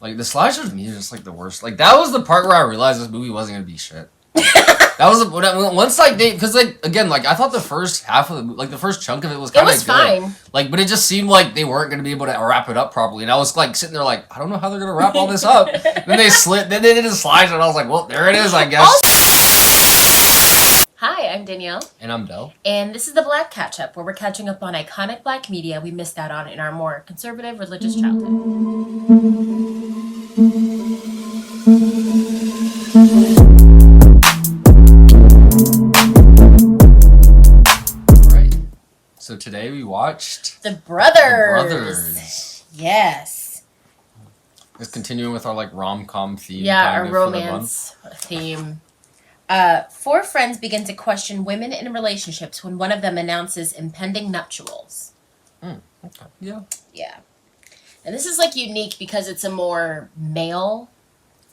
Like, the slideshow to me is just, like, the worst. Like, that was the part where I realized this movie wasn't gonna be shit. That was once like because like again like I thought the first half of the the first chunk of it was kind of good. Fine. Like, but it just seemed like they weren't gonna be able to wrap it up properly, and I was like sitting there like I don't know how they're gonna wrap all this up. Then they did a slideshow, and I was like, well, there it is, I guess. Hi, I'm Danielle. And I'm Dell. And this is the Black Catch-Up, where we're catching up on iconic black media we missed out on in our more conservative religious childhood. So today we watched The Brothers. Yes. It's continuing with our like rom-com theme. Yeah, our romance theme. 4 friends begin to question women in relationships when one of them announces impending nuptials. Okay. Yeah. Yeah. And this is like unique because it's a more male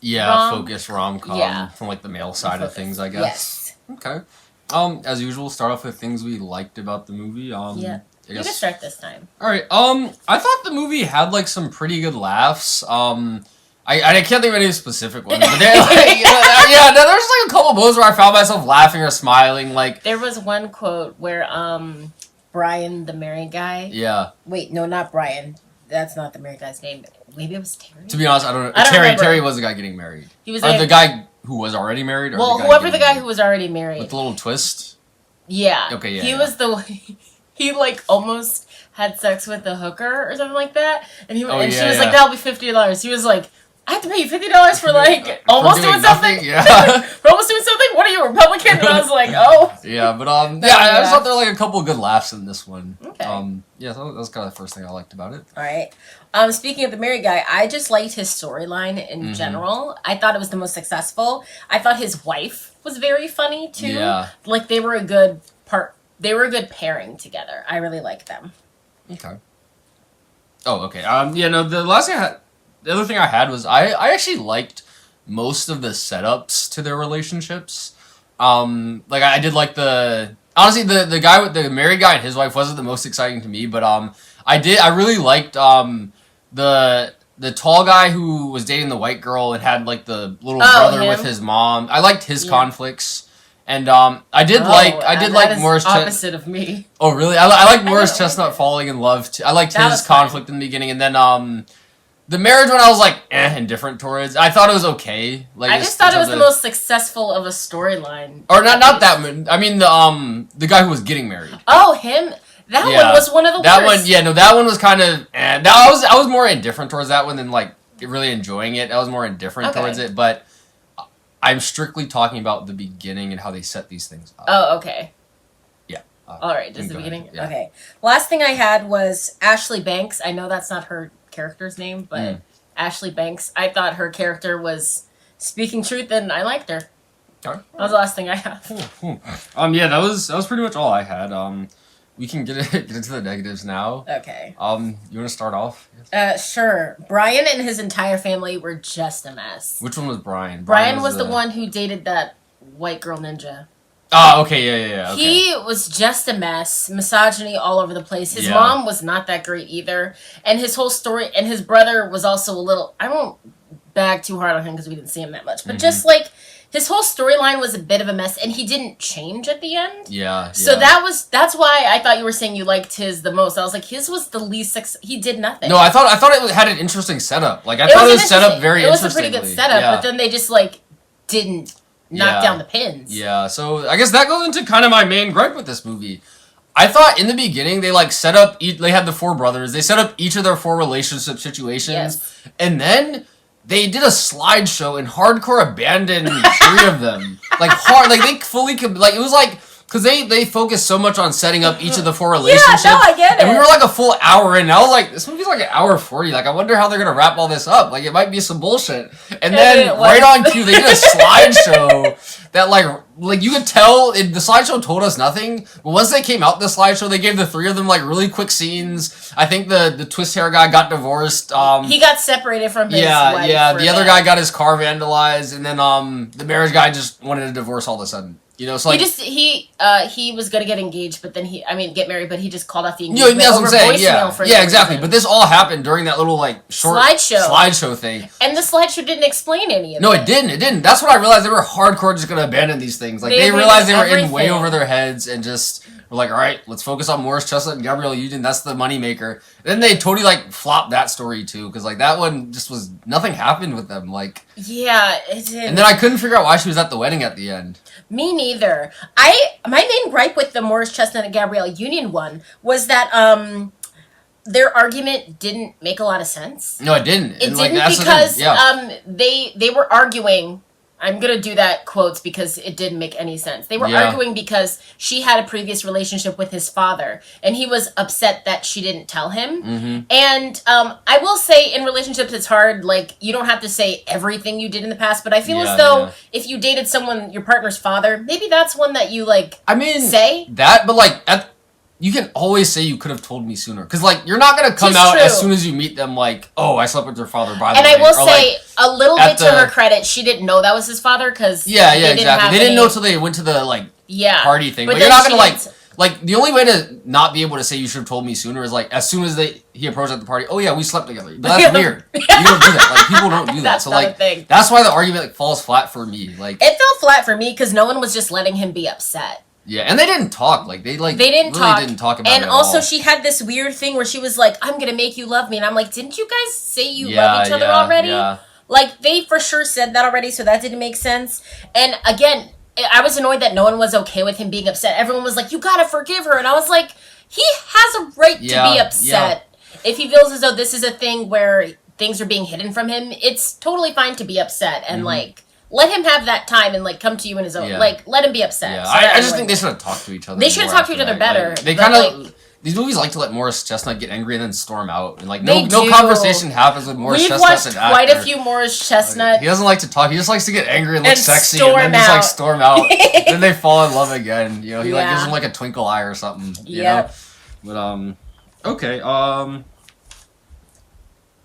focused rom-com from like the male side of things, I guess. Yes. Okay. As usual, start off with things we liked about the movie. Yeah. You can start this time. All right. I thought the movie had like some pretty good laughs. I can't think of any specific ones, but there's like a couple moments where I found myself laughing or smiling. Like there was one quote where Brian, the married guy. Yeah. Wait, no, not Brian. That's not the married guy's name. Maybe it was Terry. To be honest, I don't know. Terry was the guy getting married. He was the guy who was already married. Or well, whoever the guy who was already married. With the little twist. Yeah. Okay. Yeah. He was the. He like almost had sex with a hooker or something like that, and she was like, "That'll be $50." He was like, "I have to pay you $50 for like almost doing something." Yeah. For almost doing something. What are you, a Republican? And I was like, "Oh." Yeah, but I just thought there were like a couple of good laughs in this one. Okay. So that was kind of the first thing I liked about it. All right. Speaking of the married guy, I just liked his storyline in general. I thought it was the most successful. I thought his wife was very funny too. Yeah. Like they were a good part. They were a good pairing together. I really liked them. Okay. Oh, okay. The other thing I had was I actually liked most of the setups to their relationships. Like I did like honestly the guy with the married guy and his wife wasn't the most exciting to me, but I really liked the tall guy who was dating the white girl and had like the little brother with his mom. I liked his conflicts. And I did like Morris. Opposite of me. Oh really? I like Morris Chestnut falling in love too. I liked his conflict in the beginning, and then the marriage one I was like indifferent towards. I thought it was okay. Like I just thought it was the most successful of a storyline. Or not that one. I mean the guy who was getting married. Oh, him. That one was one of the worst. That one was kind of. I was more indifferent towards that one than like really enjoying it. I was more indifferent towards it, but. I'm strictly talking about the beginning and how they set these things up. Oh, okay. Yeah. All right, just the beginning? Yeah. Okay. Last thing I had was Ashley Banks. I know that's not her character's name, but Ashley Banks. I thought her character was speaking truth, and I liked her. That was the last thing I had. Cool. That was pretty much all I had. We can get into the negatives now. Okay. You want to start off? Sure. Brian and his entire family were just a mess. Which one was Brian? Brian was the one who dated that white girl ninja. Oh, okay, yeah. Okay. He was just a mess. Misogyny all over the place. His mom was not that great either. And his whole story, and his brother was also a little, I won't bag too hard on him because we didn't see him that much, but just like, his whole storyline was a bit of a mess, and he didn't change at the end. Yeah. So that's why I thought you were saying you liked his the most. I was like, his was the least. He did nothing. No, I thought it had an interesting setup. Like I thought it was set up very interesting. It was a pretty good setup, but then they just like didn't knock down the pins. Yeah. So I guess that goes into kind of my main gripe with this movie. I thought in the beginning they like set up. They had the 4 brothers. They set up each of their 4 relationship situations, and then. They did a slideshow and hardcore abandoned 3 of them. Like they fully could. Like it was like because they focused so much on setting up each of the 4 relationships. Yeah, no, I get it. And we were like a full hour in. And I was like, this movie's like an hour 40. Like I wonder how they're gonna wrap all this up. Like it might be some bullshit. And then right on cue, they did a slideshow that like you could tell the slideshow told us nothing. But once they came out the slideshow, they gave the 3 of them like really quick scenes. I think the twist hair guy got divorced. He got separated from his wife. Yeah. The other guy got his car vandalized, and then the marriage guy just wanted a divorce all of a sudden. You know, so like he was gonna get engaged, but then get married, but he just called off the engagement. That's what I'm saying. Yeah, exactly. But this all happened during that little like short slideshow thing, and the slideshow didn't explain any of it. No, it didn't. That's what I realized. They were hardcore just gonna abandon these things. Like they realized they were in way over their heads and just were like, all right, let's focus on Morris Chestnut and Gabrielle Union. That's the moneymaker. And then they totally like flopped that story too, because like that one just was nothing happened with them. Like it did. And then I couldn't figure out why she was at the wedding at the end. Me neither. My main gripe with the Morris Chestnut and Gabrielle Union one was that their argument didn't make a lot of sense. No, it didn't. It didn't because they were arguing. I'm going to do that quotes because it didn't make any sense. They were arguing because she had a previous relationship with his father, and he was upset that she didn't tell him. Mm-hmm. And I will say in relationships it's hard. Like, you don't have to say everything you did in the past, but I feel as though if you dated someone, your partner's father, maybe that's one that you, like, say. That, but, like, you can always say you could have told me sooner. Because, like, you're not going to come out as soon as you meet them, like, oh, I slept with your father, by the way. And I will say, a little bit to her credit, she didn't know that was his father, because exactly. They didn't know until they went to the, like, party thing. But you're not going to, like, the only way to not be able to say you should have told me sooner is, like, as soon as he approached at the party, oh, yeah, we slept together. But that's weird. You don't do that. Like, people don't do that. So, like, that's why the argument, like, falls flat for me. Like, it fell flat for me, because no one was just letting him be upset. Yeah, and they didn't talk. Like, they didn't talk about it and also, she had this weird thing where she was like, I'm going to make you love me. And I'm like, didn't you guys say you love each other already? Yeah. Like, they for sure said that already, so that didn't make sense. And again, I was annoyed that no one was okay with him being upset. Everyone was like, you got to forgive her. And I was like, he has a right to be upset. If he feels as though this is a thing where things are being hidden from him, it's totally fine to be upset. And, like, let him have that time and, like, come to you in his own. Like, let him be upset. Yeah, so I just think they should have talked to each other. They should have talked to each other better. Like, they kind of... These movies like to let Morris Chestnut get angry and then storm out. And, like, no conversation happens with Morris Chestnut as an actor. We've watched quite a few Morris Chestnut. He doesn't like to talk. He just likes to get angry and look sexy and then just, like, storm out. Then they fall in love again. You know, he, like, gives him, like, a twinkle eye or something. You know? But, okay,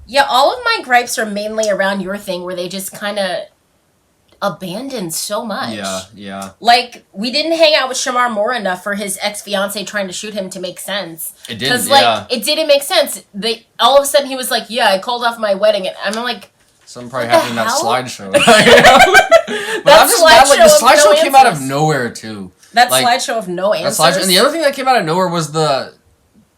yeah, all of my gripes are mainly around your thing where they just kind of abandoned so much. Yeah. Like, we didn't hang out with Shamar Moore enough for his ex-fiance trying to shoot him to make sense. It didn't, because, like, it didn't make sense. All of a sudden, he was like, I called off my wedding. And I'm like, something probably happened in that slideshow. But I'm just mad, like, the slideshow came out of nowhere, too. That slideshow of no answers. And the other thing that came out of nowhere was the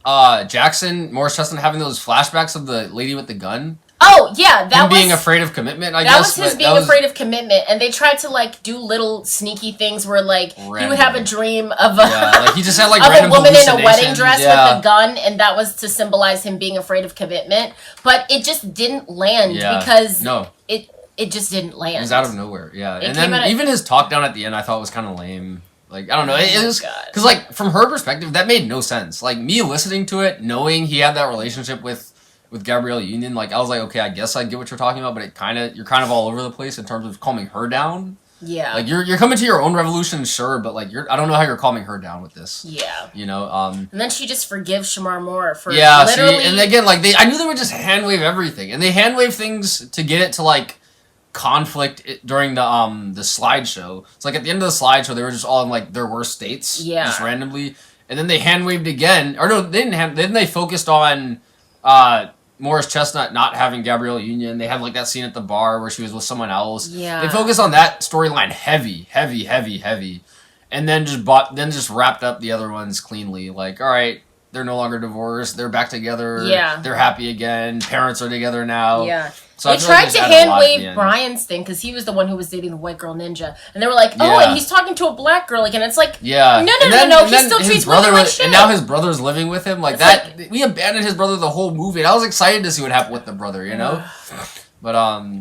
Morris Chestnut having those flashbacks of the lady with the gun. Oh, yeah, that was... being afraid of commitment, I guess. That was his being afraid of commitment, and they tried to, like, do little sneaky things where, like, he would have a dream of like, he just had, like, of a woman in a wedding dress with a gun, and that was to symbolize him being afraid of commitment. But it just didn't land because it just didn't land. It was out of nowhere, and then even his talk down at the end I thought was kind of lame. Like, I don't know. It was... Because, like, from her perspective, that made no sense. Like, me listening to it, knowing he had that relationship with Gabrielle Union, like, I was like, okay, I guess I get what you're talking about, but you're kind of all over the place in terms of calming her down. Yeah. Like, you're coming to your own revolution, sure, but, like, I don't know how you're calming her down with this. Yeah. You know, And then she just forgives Shamar Moore for literally... and again, like, I knew they would just hand-wave everything, and they hand-wave things to get it to, like, conflict during the slideshow. It's like, at the end of the slideshow, they were just all in, like, their worst states. Yeah. Just randomly. And then they hand-waved again. Or no, they didn't then they focused on... Morris Chestnut not having Gabrielle Union. They had, like, that scene at the bar where she was with someone else. Yeah. They focused on that storyline heavy. And then just wrapped up the other ones cleanly. Like, all right, they're no longer divorced. They're back together. Yeah. They're happy again. Parents are together now. Yeah. So they tried to hand-wave Brian's thing because he was the one who was dating the white girl ninja. And they were like, and he's talking to a black girl again. It's like, no, he still treats women like shit. And now his brother's living with him. Like, we abandoned his brother the whole movie. And I was excited to see what happened with the brother, you know? But,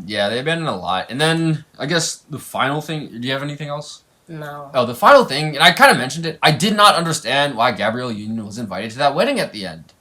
they abandoned a lot. And then, I guess, the final thing, do you have anything else? No. Oh, the final thing, and I kind of mentioned it, I did not understand why Gabrielle Union was invited to that wedding at the end.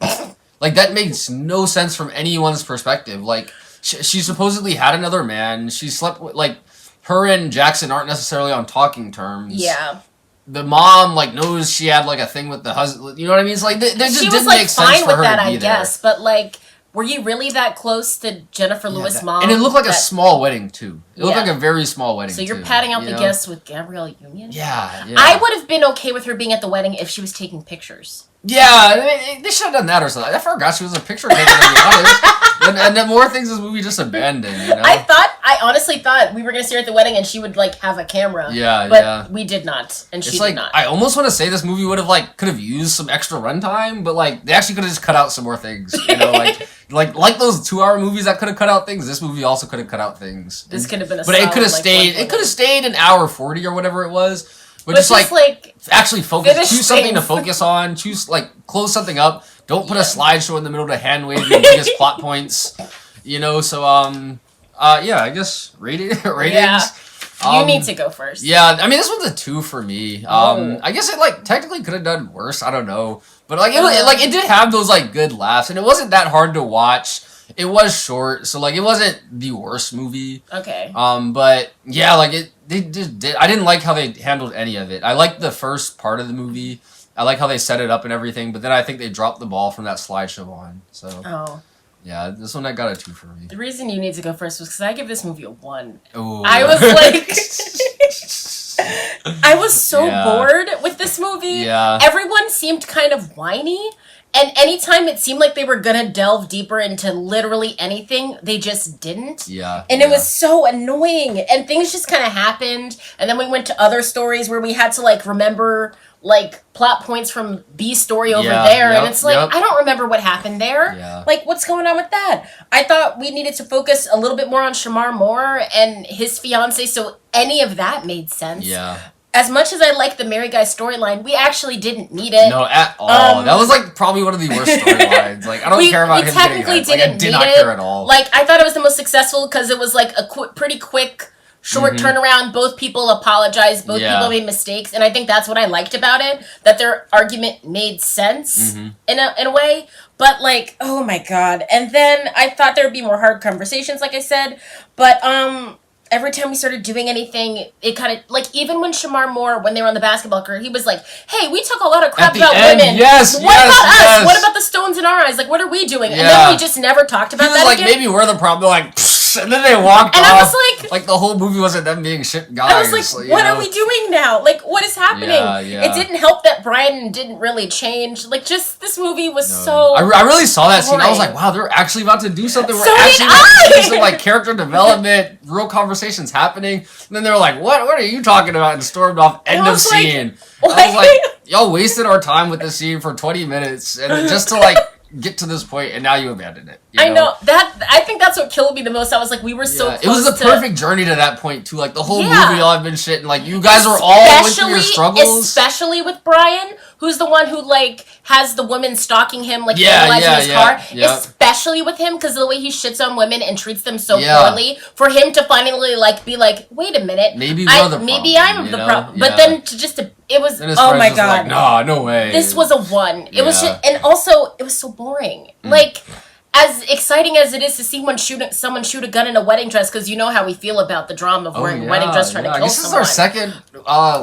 Like, that makes no sense from anyone's perspective. Like, she supposedly had another man. She slept with, like, her and Jackson aren't necessarily on talking terms. Yeah. The mom, like, knows she had, like, a thing with the husband. You know what I mean? It's like, they just didn't make sense for her to be there. I guess, but, like, were you really that close to Jennifer Lewis' mom? And it looked like a small wedding, too. It looked like a very small wedding, so you're patting out the guests with Gabrielle Union? Yeah. I would have been okay with her being at the wedding if she was taking pictures. Yeah, they should have done that or something. I forgot she was a picture taker, to be honest. And then more things this movie just abandoned, you know? I honestly thought we were going to see her at the wedding and she would, like, have a camera. Yeah, but we did not, and she did not. I almost want to say this movie would have, like, could have used some extra runtime, but, like, they actually could have just cut out some more things, you know? like those 2-hour movies that could have cut out things, this movie also could have cut out things. This could have been a But it could have stayed an hour 40 or whatever it was. But just like actually focus, choose something to focus on, close something up. Don't put a slideshow in the middle to hand wave your biggest plot points. You know, so I guess ratings. Yeah. You need to go first. Yeah, I mean this one's a 2 for me. I guess it technically could have done worse. I don't know, but it did have those good laughs, and it wasn't that hard to watch. It was short, so it wasn't the worst movie. Okay. But yeah, they just did. I didn't like how they handled any of it. I liked the first part of the movie. I like how they set it up and everything, but then I think they dropped the ball from that slideshow on. So. Oh. Yeah, this one I got a 2 for me. The reason you need to go first was because I give this movie a 1. Ooh. I was I was so bored with this movie. Yeah. Everyone seemed kind of whiny. And anytime it seemed like they were gonna delve deeper into literally anything, they just didn't. Yeah. And it was so annoying. And things just kind of happened. And then we went to other stories where we had to remember plot points from B story over there. And it's I don't remember what happened there. Yeah. What's going on with that? I thought we needed to focus a little bit more on Shamar Moore and his fiance, so any of that made sense. Yeah. As much as I like the Mary Guy storyline, we actually didn't need it. No, at all. That was probably one of the worst storylines. I don't care about him getting it. I did not care at all. I thought it was the most successful because it was a pretty quick, short turnaround. Both people apologized. Both people made mistakes, and I think that's what I liked about it. That their argument made sense in a way. But oh my god! And then I thought there would be more hard conversations, like I said. But every time we started doing anything, it kind of even when Shamar Moore, when they were on the basketball court, he was like, "Hey, we talk a lot of crap about women. Yes, what about us? What about the stones in our eyes? What are we doing?" And then we just never talked about that again. Maybe we're the problem. And then they walked off. And I was the whole movie wasn't them being shit guys. I was what are we doing now? What is happening? Yeah. It didn't help that Brian didn't really change. Just this movie was so. I really saw that scene. I was like, wow, they're actually about to do something. We're so actually about to do some character development, real conversations happening. And then they were like, what are you talking about? And stormed off. End of scene. I was like, y'all wasted our time with this scene for 20 minutes and just to get to this point, and now you abandon it. I know that. I think that's what killed me the most. I was we were so close. It was the perfect journey to that point too. The whole movie, y'all have been shitting. You guys were all went through your struggles, especially with Brian, who's the one who has the women stalking him, vandalizing his car. Especially with him, because of the way he shits on women and treats them so poorly. For him to finally be wait a minute, maybe I'm the problem. But then it was, oh my god, nah, no way. This was a 1. It was just, and also it was so boring. As exciting as it is to see someone shoot a gun in a wedding dress, because you know how we feel about the drama of wearing a wedding dress trying to kill someone. This is our second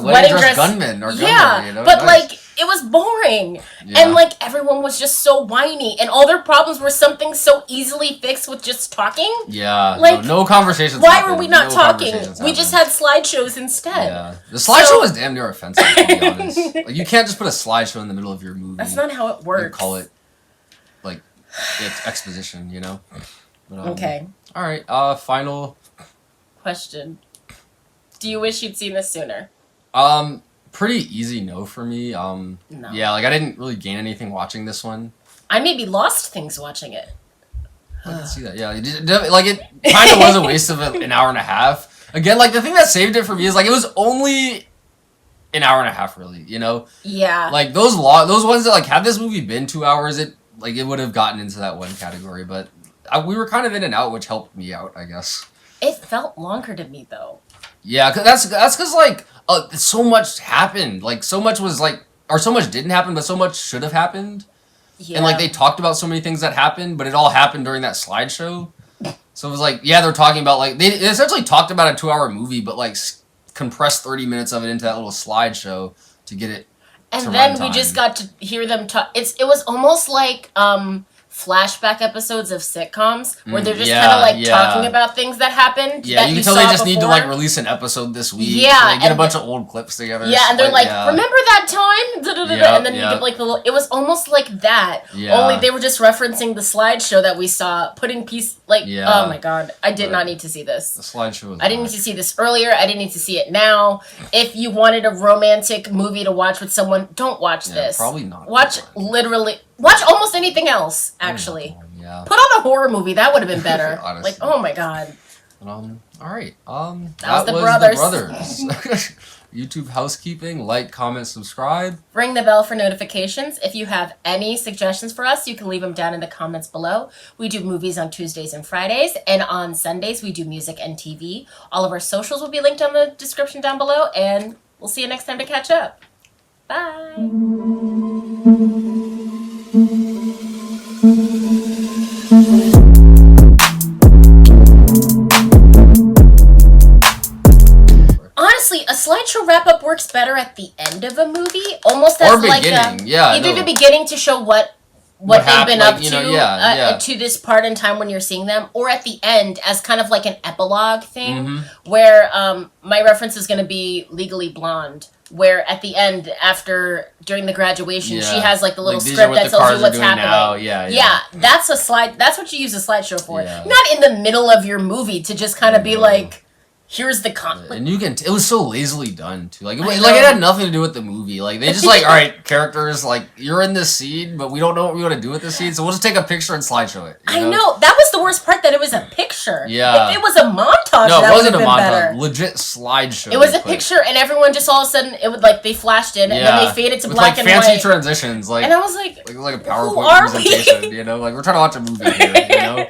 wedding dress gunman. But it was boring. And everyone was just so whiny, and all their problems were something so easily fixed with just talking. Yeah, no conversations. Why were we not talking? We just had slideshows instead. Yeah, the slideshow was damn near offensive, to be honest. You can't just put a slideshow in the middle of your movie. That's not how it works. You call it it's exposition, you know. But, okay. All right. Final question. Do you wish you'd seen this sooner? Pretty easy no for me. No. Yeah, I didn't really gain anything watching this one. I maybe lost things watching it. I can see that. Yeah, it kind of was a waste of an hour and a half. Again, the thing that saved it for me is it was only an hour and a half, really. You know. Yeah. Those ones that had this movie been 2 hours, it would have gotten into that one category, but we were kind of in and out, which helped me out, I guess. It felt longer to me, though. Yeah, that's because so much happened. So much was or so much didn't happen, but so much should have happened. Yeah. And they talked about so many things that happened, but it all happened during that slideshow. So it was they're talking about they essentially talked about a 2-hour movie, but compressed 30 minutes of it into that little slideshow to get it. And then we just got to hear them talk. It was almost flashback episodes of sitcoms where they're just kind of like talking about things that happened. Yeah, that you can tell they just need to like before. release an episode this week. Yeah, so they get a bunch of old clips together. Yeah, and they're like, remember that time? And then you get like the little. It was almost like that. Yeah. Only they were just referencing the slideshow that we saw, putting oh my god, I did not need to see this. The slideshow. I didn't need to see this earlier. I didn't need to see it now. If you wanted a romantic movie to watch with someone, don't watch this. Probably not. Watch almost anything else. Actually, yeah. Put on a horror movie. That would have been better. Honestly. Like, oh my god. All right. That was the brothers. YouTube housekeeping. Like, comment, subscribe. Ring the bell for notifications. If you have any suggestions for us, you can leave them down in the comments below. We do movies on Tuesdays and Fridays, and on Sundays we do music and TV. All of our socials will be linked on the description down below, and we'll see you next time to catch up. Bye. Honestly, a slideshow wrap-up works better at the end of a movie, almost as like either the beginning to show what they've been up to to this part in time when you're seeing them, or at the end as kind of like an epilogue thing, where my reference is going to be Legally Blonde, where at the end, during the graduation, she has like the little script that tells you what's happening. That's what you use a slideshow for. Not in the middle of your movie to just kind of be like, here's the and you can. It was so lazily done too. Like it had nothing to do with the movie. Like they just like, all right, characters, like you're in this scene, but we don't know what we want to do with the scene, so we'll just take a picture and slideshow it. I know that was the worst part. That it was a picture. Yeah. If it was a montage, no, that it wasn't a montage. Better. Legit slideshow. It was a picture, and everyone just all of a sudden it would like they flashed in, and then they faded to black and fancy white. Transitions, like, and I was like a PowerPoint presentation. You know, like we're trying to watch a movie here. You know.